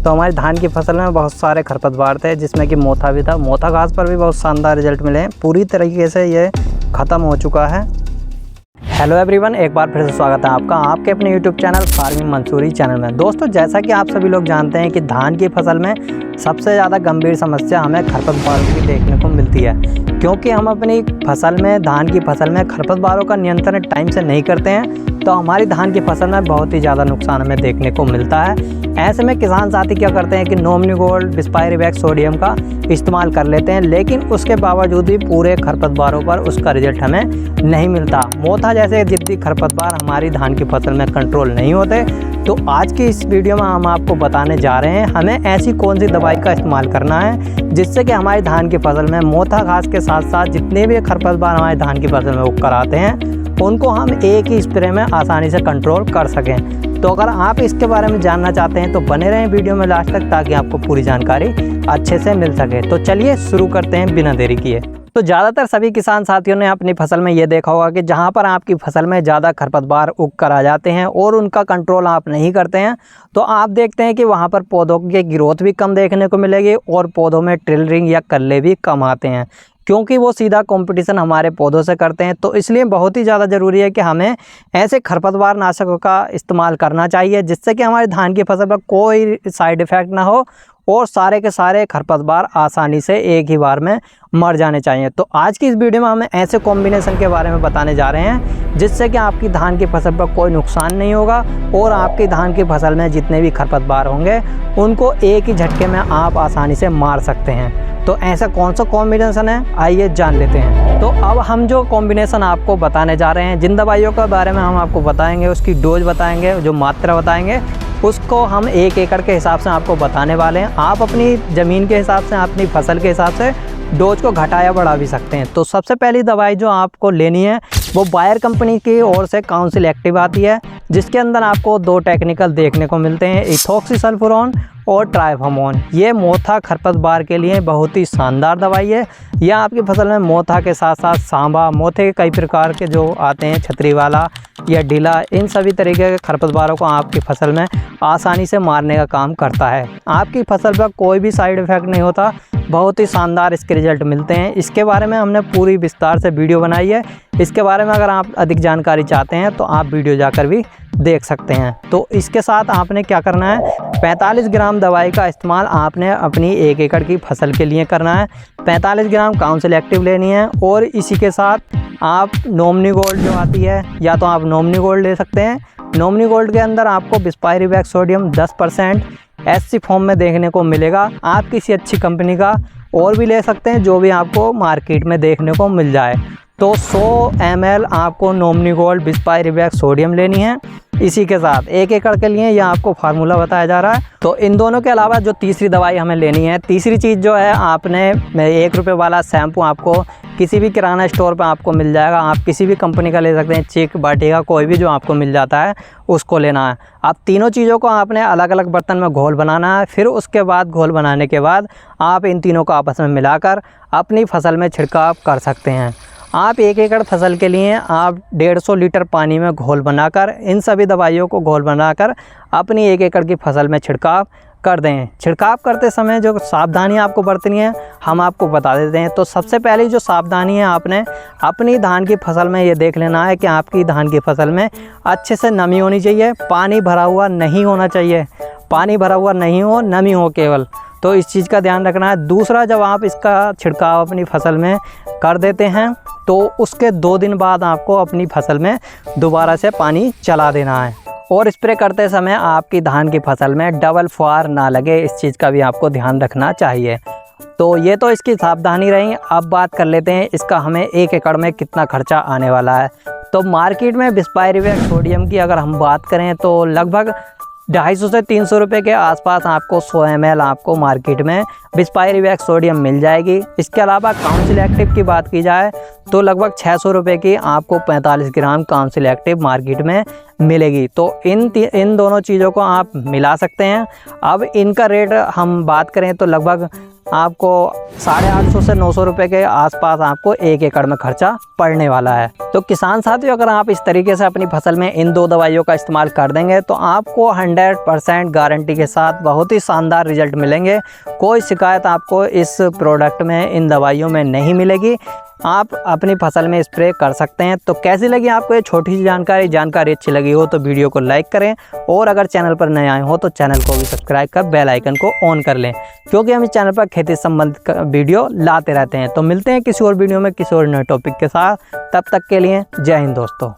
तो हमारी धान की फसल में बहुत सारे खरपतवार थे, जिसमें कि मोथा भी था। मोथा घास पर भी बहुत शानदार रिजल्ट मिले हैं। पूरी तरीके से ये ख़त्म हो चुका है। हेलो एवरीवन, एक बार फिर से स्वागत है आपका आपके अपने YouTube channel farming Mansuri channel में। दोस्तों, जैसा कि आप सभी लोग जानते हैं कि धान की फसल में सबसे ज़्यादा गंभीर समस्या हमें खरपतवारों की देखने को मिलती है, क्योंकि हम अपनी फसल में धान की फसल में खरपतवारों का नियंत्रण टाइम से नहीं करते हैं, तो हमारी धान की फसल में बहुत ही ज़्यादा नुकसान हमें देखने को मिलता है। ऐसे में किसान साथी क्या करते हैं कि नोमनी गोल्ड, बिस्पायरिवेक्स सोडियम का इस्तेमाल कर लेते हैं, लेकिन उसके बावजूद भी पूरे खरपतवारों पर उसका रिजल्ट हमें नहीं मिलता। मोथा जैसे जिद्दी खरपतवार हमारी धान की फसल में कंट्रोल नहीं होते। तो आज की इस वीडियो में हम आपको बताने जा रहे हैं हमें ऐसी कौन सी दवाई का इस्तेमाल करना है जिससे कि हमारी धान की फसल में मोथा घास के साथ साथ जितने भी खरपतवार हमारी धान की फसल में उगकर आते हैं उनको हम एक ही स्प्रे में आसानी से कंट्रोल कर सकें। तो अगर आप इसके बारे में जानना चाहते हैं तो बने रहें वीडियो में लास्ट तक, ताकि आपको पूरी जानकारी अच्छे से मिल सके। तो चलिए शुरू करते हैं बिना देरी किए। तो ज़्यादातर सभी किसान साथियों ने अपनी फसल में ये देखा होगा कि जहाँ पर आपकी फसल में ज़्यादा खरपतवार उग कर आ जाते हैं और उनका कंट्रोल आप नहीं करते हैं, तो आप देखते हैं कि वहाँ पर पौधों की ग्रोथ भी कम देखने को मिलेगी और पौधों में ट्रिलरिंग या कल्ले भी कम आते हैं, क्योंकि वो सीधा कंपटीशन हमारे पौधों से करते हैं। तो इसलिए बहुत ही ज़्यादा ज़रूरी है कि हमें ऐसे खरपतवार नाशकों का इस्तेमाल करना चाहिए जिससे कि हमारी धान की फसल पर कोई साइड इफ़ेक्ट ना हो और सारे के सारे खरपतवार आसानी से एक ही बार में मर जाने चाहिए। तो आज की इस वीडियो में हमें ऐसे कॉम्बिनेशन के बारे में बताने जा रहे हैं जिससे कि आपकी धान की फसल पर कोई नुकसान नहीं होगा और आपकी धान की फसल में जितने भी खरपतवार होंगे उनको एक ही झटके में आप आसानी से मार सकते हैं। तो ऐसा कौन सा कॉम्बिनेशन है, आइए जान लेते हैं। तो अब हम जो कॉम्बिनेशन आपको बताने जा रहे हैं, जिन दवाइयों के बारे में हम आपको बताएंगे, उसकी डोज बताएंगे, जो मात्रा बताएंगे, उसको हम 1 एकड़ के हिसाब से आपको बताने वाले हैं। आप अपनी ज़मीन के हिसाब से, अपनी फसल के हिसाब से डोज को घटाया बढ़ा भी सकते हैं। तो सबसे पहली दवाई जो आपको लेनी है वो बायर कंपनी की ओर से काउंसिल एक्टिव आती है, जिसके अंदर आपको 2 टेक्निकल देखने को मिलते हैं, इथॉक्सीसल्फुरोन और ट्राइफामोन। ये मोथा खरपतवार के लिए बहुत ही शानदार दवाई है। यह आपकी फसल में मोथा के साथ साथ सांबा, मोथे के कई प्रकार के जो आते हैं, छतरी वाला या ढीला, इन सभी तरीके के खरपतवारों को आपकी फसल में आसानी से मारने का काम करता है। आपकी फसल पर कोई भी साइड इफ़ेक्ट नहीं होता, बहुत ही शानदार इसके रिजल्ट मिलते हैं। इसके बारे में हमने पूरी विस्तार से वीडियो बनाई है। इसके बारे में अगर आप अधिक जानकारी चाहते हैं तो आप वीडियो जाकर भी देख सकते हैं। तो इसके साथ आपने क्या करना है, 45 ग्राम दवाई का इस्तेमाल आपने अपनी 1 एकड़ की फसल के लिए करना है। 45 ग्राम काउंसिल एक्टिव लेनी है और इसी के साथ आप नोमनी गोल्ड जो आती है, या तो आप नोमनी गोल्ड ले सकते हैं। नोमनी गोल्ड के अंदर आपको बिस्पायरिवेक्स सोडियम 10% एससी फॉर्म में देखने को मिलेगा। आप किसी अच्छी कंपनी का और भी ले सकते हैं, जो भी आपको मार्केट में देखने को मिल जाए। तो 100 ml आपको नोमनी गोल्ड बिस्पायरिवेक्स सोडियम लेनी है। इसी के साथ 1 एकड़ के लिए यह आपको फार्मूला बताया जा रहा है। तो इन दोनों के अलावा जो तीसरी दवाई हमें लेनी है, तीसरी चीज़ जो है, आपने 1 रुपये वाला शैम्पू आपको किसी भी किराना स्टोर पर आपको मिल जाएगा। आप किसी भी कंपनी का ले सकते हैं, चिक, बाटिका, कोई भी जो आपको मिल जाता है उसको लेना है। आप तीनों चीज़ों को आपने अलग अलग बर्तन में घोल बनाना है। फिर उसके बाद घोल बनाने के बाद आप इन तीनों को आपस में मिलाकर अपनी फसल में छिड़काव कर सकते हैं। आप 1 एकड़ फसल के लिए आप 150 लीटर पानी में घोल बनाकर, इन सभी दवाइयों को घोल बनाकर अपनी 1 एकड़ की फसल में छिड़काव कर दें। छिड़काव करते समय जो सावधानी आपको बरतनी है हम आपको बता देते हैं। तो सबसे पहली जो सावधानी है, आपने अपनी धान की फसल में ये देख लेना है कि आपकी धान की फसल में अच्छे से नमी होनी चाहिए, पानी भरा हुआ नहीं होना चाहिए। पानी भरा हुआ नहीं हो, नमी हो केवल, तो इस चीज़ का ध्यान रखना है। दूसरा, जब आप इसका छिड़काव अपनी फसल में कर देते हैं तो उसके 2 दिन बाद आपको अपनी फसल में दोबारा से पानी चला देना है। और स्प्रे करते समय आपकी धान की फसल में डबल फुहार ना लगे, इस चीज़ का भी आपको ध्यान रखना चाहिए। तो ये तो इसकी सावधानी रही। अब बात कर लेते हैं इसका हमें 1 एकड़ में कितना खर्चा आने वाला है। तो मार्केट में बिस्पायरिवेक्स सोडियम की अगर हम बात करें तो लगभग 250 से 300 रुपये के आसपास आपको 100 ml आपको मार्केट में बिस्पायरिवेक्स सोडियम मिल जाएगी। इसके अलावा काउंसिल एक्टिव की बात की जाए तो लगभग 600 रुपये की आपको 45 ग्राम काउंसिल एक्टिव मार्केट में मिलेगी। तो इन दोनों चीज़ों को आप मिला सकते हैं। अब इनका रेट हम बात करें तो लगभग आपको 850 से 900 रुपये के आसपास आपको 1 एकड़ में खर्चा पड़ने वाला है। तो किसान साथियों, अगर आप इस तरीके से अपनी फसल में इन 2 दवाइयों का इस्तेमाल कर देंगे तो आपको 100% गारंटी के साथ बहुत ही शानदार रिजल्ट मिलेंगे। कोई शिकायत आपको इस प्रोडक्ट में, इन दवाइयों में नहीं मिलेगी। आप अपनी फसल में स्प्रे कर सकते हैं। तो कैसी लगी आपको ये छोटी सी जानकारी अच्छी लगी हो तो वीडियो को लाइक करें, और अगर चैनल पर नए आए हो तो चैनल को भी सब्सक्राइब कर बेल आइकन को ऑन कर लें, क्योंकि हम इस चैनल पर खेती संबंधित वीडियो लाते रहते हैं। तो मिलते हैं किसी और वीडियो में किसी और नए टॉपिक के साथ। तब तक के लिए जय हिंद दोस्तों।